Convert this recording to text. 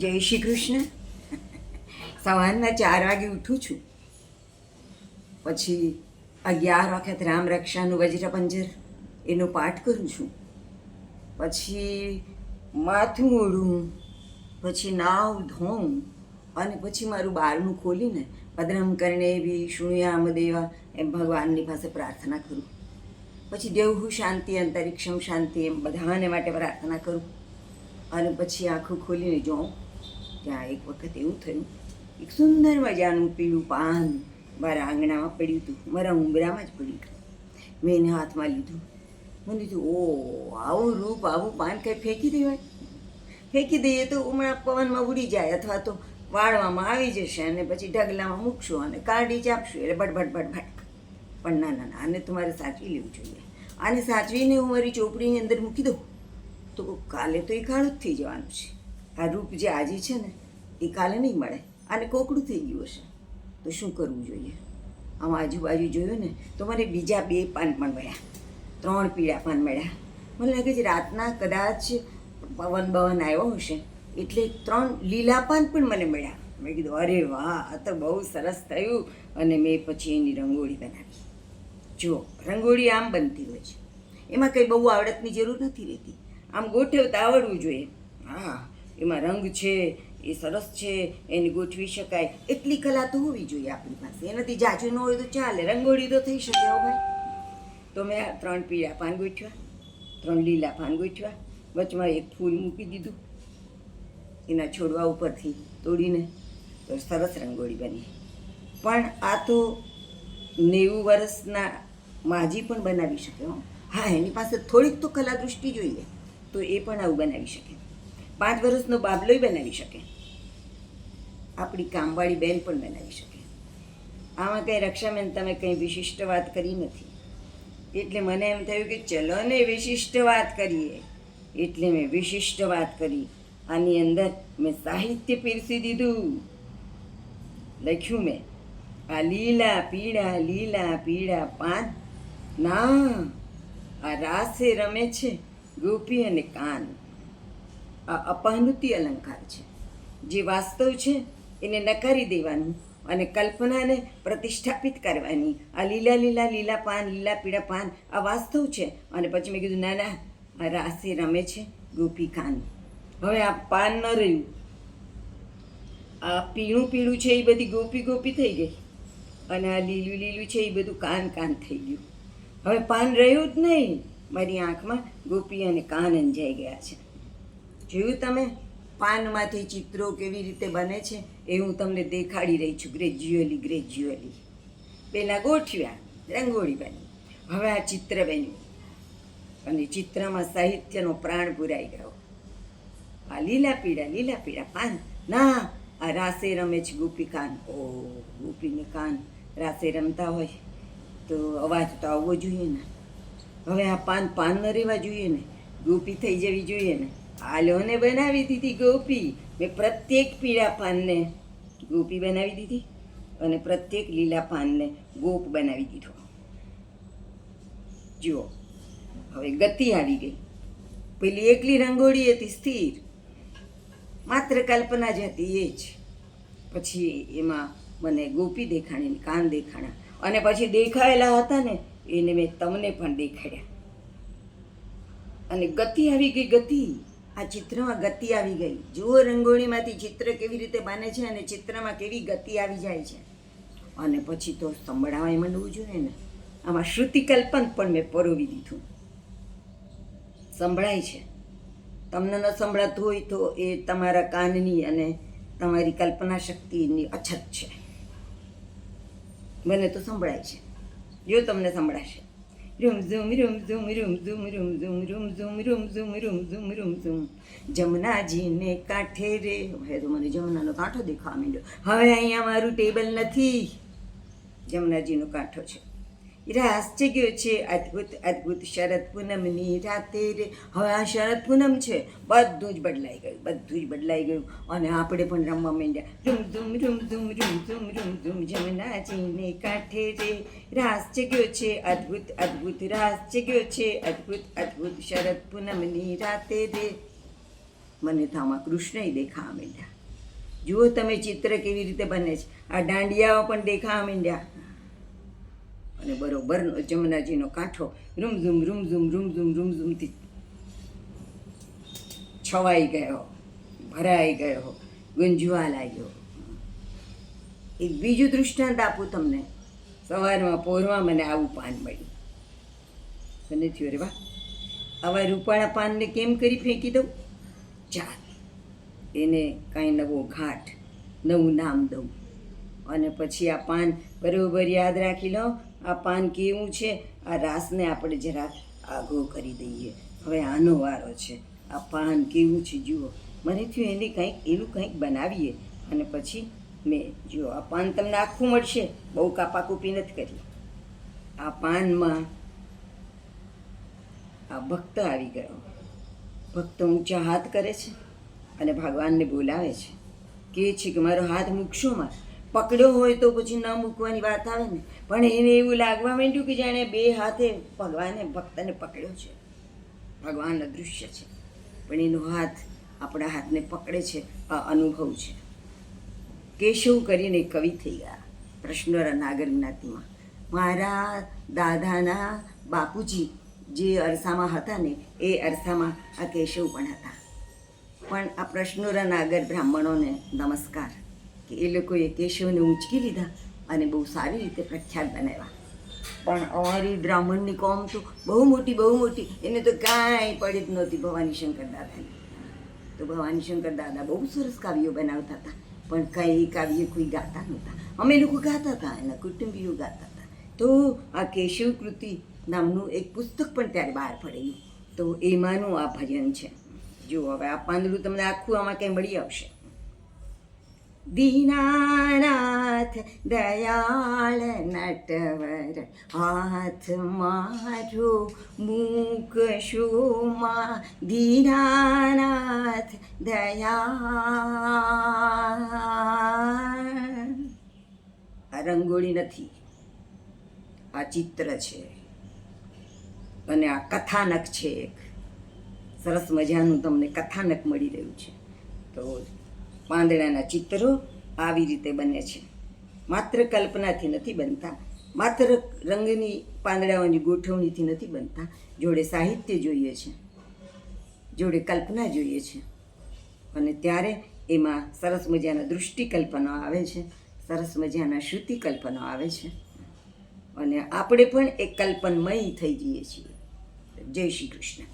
જય શ્રી કૃષ્ણ. સવારના 4 વાગે ઉઠું છું, પછી 11 વખત રામ રક્ષાનું વજ્રપંજર એનો પાઠ કરું છું, પછી માથું ઓળું, પછી નાવ ધોઉં અને પછી મારું બારણું ખોલીને ભદ્રમ કર્ણેભિ શૃણુયામ દેવા એમ ભગવાનની પાસે પ્રાર્થના કરું. પછી દેવહુ શાંતિ અંતરિક્ષમ શાંતિ એમ બધાને માટે પ્રાર્થના કરું. અને પછી આંખો ખોલીને જોઉં ત્યાં એક વખત એવું થયું, એક સુંદર મજાનું પીળું પાન મારા આંગણામાં પડ્યું હતું, મારા ઉંબરામાં જ પડ્યું હતું. મેં એને હાથમાં લીધું. મને કીધું, ઓ આવું રૂપ આવું પાન કંઈ ફેંકી દેવાય? ફેંકી દઈએ તો હમણાં પવનમાં ઉડી જાય અથવા તો વાળવામાં આવી જશે અને પછી ઢગલામાં મૂકશું અને કાઢી ચાપશું એટલે ભટ ભટ ભટ ભટ. પણ ના ના ના, આને તમારે સાચવી લેવું જોઈએ. આને સાચવીને હું મારી ચોપડીની અંદર મૂકી દઉં તો કાલે તો એ કાળું જ થઈ જવાનું છે. આ રૂપ જે આજે છે ને એ કાલે નહીં મળે. આને કોકડું થઈ ગયું હશે તો શું કરવું જોઈએ? આમ આજુબાજુ જોયું ને તો મને બીજા 2 પાન પણ મળ્યા, 3 પીળા પાન મળ્યા. મને લાગે છે રાતના કદાચ પવન બવન આવ્યો હશે એટલે 3 લીલા પાન પણ મને મળ્યા. મેં કીધું અરે વાહ, આ તો બહુ સરસ થયું. અને મેં પછી એની રંગોળી બનાવી. જુઓ, રંગોળી આમ બનતી હોય છે, એમાં કંઈ બહુ આવડતની જરૂર નથી રહેતી. આમ ગોઠવતા આવડવું જોઈએ. હા, એમાં રંગ છે, એ સરસ છે, એને ગોઠવી શકાય એટલી કલા તો હોવી જોઈએ આપણી પાસે. એનાથી જાજુ ન હોય તો ચાલે, રંગોળી તો થઈ શકે. હો ભાઈ, તો મેં 3 પીળા પાન ગોઠવ્યા, 3 લીલા પાન ગોઠવ્યા, વચમાં એક ફૂલ મૂકી દીધું એના છોડવા ઉપરથી તોડીને, તો સરસ રંગોળી બની. પણ આ તો 90 વર્ષના માજી પણ બનાવી શકે. હા, એની પાસે થોડીક તો કલા દૃષ્ટિ જોઈએ તો એ પણ આવું બનાવી શકે. 5 વર્ષનો બાબલોય બનાવી શકે, આપણી કામવાળી બેન પણ બનાવી શકે. આમાં કંઈ રક્ષાબેન તમે કંઈ વિશિષ્ટ વાત કરી નથી, એટલે મને એમ થયું કે ચલો ને વિશિષ્ટ વાત કરીએ. એટલે મેં વિશિષ્ટ વાત કરી. આની અંદર મેં સાહિત્ય પીરસી દીધું. લખ્યું મેં, આ લીલા પીળા પાન ના આ રાસે રમે છે ગોપી અને કાન. આ અપાનુતિ અલંકાર છે. જે વાસ્તવ છે એને નકારી દેવાનું અને કલ્પનાને પ્રતિષ્ઠાપિત કરવાની. આ લીલા પાન, લીલા પીળા પાન આ વાસ્તવ છે. અને પછી મેં કીધું ના ના, આ રાસે રમે છે ગોપી કાન. હવે આ પાન ન રહ્યું, આ પીળું છે એ બધી ગોપી થઈ ગઈ અને આ લીલું છે એ બધું કાન થઈ ગયું. હવે પાન રહ્યું જ નહીં. મારી આંખમાં ગોપી અને કાન અંજાઈ ગયા છે. જોયું તમે? પાનમાંથી ચિત્રો કેવી રીતે બને છે એ હું તમને દેખાડી રહી છું ગ્રેજ્યુઅલી. પહેલાં ગોઠવ્યા, રંગોળી બની. હવે આ ચિત્ર બન્યું અને ચિત્રમાં સાહિત્યનો પ્રાણ પુરાઈ ગયો. આ લીલા પીળા પાન ના આ રાસે રમે છે ગોપી કાન. ઓ ગોપીને કાન રાસે રમતા હોય તો અવાજ તો આવવો જોઈએ ને. હવે આ પાન ન રહેવા જોઈએ ને, ગોપી થઈ જવી જોઈએ ને. આલોને બનાવી દીધી ગોપી. મેં પ્રત્યેક પીળા પાનને ગોપી બનાવી દીધી અને પ્રત્યેક લીલા પાનને ગોપ બનાવી દીધો. જુઓ, હવે ગતિ આવી ગઈ. પેલી એકલી રંગોળી હતી સ્થિર, માત્ર કલ્પના જ હતી એ જ. પછી એમાં મને ગોપી દેખાણી, કાન દેખાણા અને પછી દેખાયેલા હતા ને એને મેં તમને પણ દેખાડ્યા. અને ગતિ આવી ગઈ. ગતિ આ ચિત્રમાં ગતિ આવી ગઈ. જુઓ, રંગોળીમાંથી ચિત્ર કેવી રીતે બને છે અને ચિત્રમાં કેવી ગતિ આવી જાય છે. અને પછી તો સંભળાવાય માંડવું જોઈએ ને. આમાં શ્રુતિકલ્પન પણ મેં પરોવી દીધું. સંભળાય છે. તમને ન સંભળાતું હોય તો એ તમારા કાનની અને તમારી કલ્પના શક્તિની અછત છે. મને તો સંભળાય છે. જો તમને સંભળાશે, રૂમ ઝૂમ જમનાજીને કાંઠે રે. હવે તો મને જમનાનો કાંઠો દેખાવા માંડ્યો. હવે અહીંયા મારું ટેબલ નથી, જમનાજીનો કાંઠો છે. રાસ જગ્યો છે અદ્ભુત શરદ પૂનમની રાતે રે. હવે આ શરદ પૂનમ છે, બધું જ બદલાઈ ગયું અને આપણે પણ રમવા માંડ્યા. રૂમ જમનાજીને કાંઠે રે. રાસ જગ્યો છે અદ્ભુત રાસ જગ્યો છે અદ્ભુત શરદ પૂનમની રાતે રે. મને તો આમાં કૃષ્ણય દેખાવા માંડ્યા. જુઓ તમે ચિત્ર કેવી રીતે બને છે. આ દાંડિયાઓ પણ દેખાવા માંડ્યા. અને બરોબરનો જમનાજીનો કાંઠો રૂમઝુમ રૂમઝુમ રૂમઝુમ રૂમઝુમથી છવાઈ ગયો, ભરાઈ ગયો, ગુંજવા લાગ્યો. એક બીજું દૃષ્ટાંત આપું તમને. સવારમાં પોરમાં મને આવું પાન મળ્યું. મને થયું રે વાહ, આવા રૂપાળા પાનને કેમ કરી ફેંકી દઉં? ચાલ એને કાંઈ નવો ઘાટ, નવું નામ દઉં. અને પછી આ પાન બરોબર યાદ રાખી લો. આ પાન કેવું છે, આ રાસને આપણે જરાક આઘો કરી દઈએ. હવે આનો વારો છે. આ પાન કેવું છે જુઓ. મને થયું એને કંઈક એવું કંઈક બનાવીએ. અને પછી મેં જુઓ આ પાન તમને આખું મળશે, બહુ કાપાકૂપી નથી કરી. આ પાનમાં આ ભક્ત આવી ગયો. ભક્ત ઊંચા હાથ કરે છે અને ભગવાનને બોલાવે છે. કહે છે કે મારો હાથ મૂકશો માં. પકડ્યો હોય તો પછી ન મૂકવાની વાત આવે ને, પણ એને એવું લાગવા માંડ્યું કે જાણે બે હાથે ભગવાને ભક્તને પકડ્યો છે. ભગવાન અદૃશ્ય છે પણ એનો હાથ આપણા હાથને પકડે છે. આ અનુભવ છે. કેશવ કરીને કવિ થઈ ગયા પ્રશ્નોરા નાગર જ્ઞાતિમાં. મારા દાદાના બાપુજી જે અરસામાં હતા ને એ અરસામાં આ કેશવ પણ હતા. પણ આ પ્રશ્નોરા નાગર બ્રાહ્મણોને નમસ્કાર કે એ લોકોએ કેશવને ઉંચકી લીધા અને બહુ સારી રીતે પ્રખ્યાત બનાવ્યા. પણ અમારી બ્રાહ્મણની કોમ તો બહુ મોટી, એને તો કાંઈ પડી જ નહોતી ભવાની શંકર દાદાને. તો ભવાની શંકર દાદા બહુ સરસ કાવ્યો બનાવતા હતા, પણ કંઈ કાવ્ય કોઈ ગાતા નહોતા. અમે લોકો ગાતા હતા, એના કુટુંબીઓ ગાતા હતા. તો આ કેશવ કૃતિ નામનું એક પુસ્તક પણ ત્યારે બહાર પડેલું. તો એમાંનું આ ભજન છે. જો હવે આ પાંદડું તમને આખું આમાં કંઈ મળી આવશે. દીનાનાથ દયાળ નટવર હાથ મારો મૂકશો માં. દીનાનાથ દયાળ. આ રંગોળી નથી, આ ચિત્ર છે અને આ કથાનક છે. એક સરસ મજાનું તમને કથાનક મળી રહ્યું છે. તો પાંદડાના ચિત્રો આવી રીતે બને છે. માત્ર કલ્પનાથી નથી બનતા, માત્ર રંગની પાંદડાઓની ગોઠવણીથી નથી બનતા. જોડે સાહિત્ય જોઈએ છે, જોડે કલ્પના જોઈએ છે. અને ત્યારે એમાં સરસ મજાના દૃષ્ટિ કલ્પના આવે છે, સરસ મજાના શ્રુતિ કલ્પના આવે છે. અને આપણે પણ એક કલ્પનમય થઈ જઈએ છીએ. જય શ્રી કૃષ્ણ.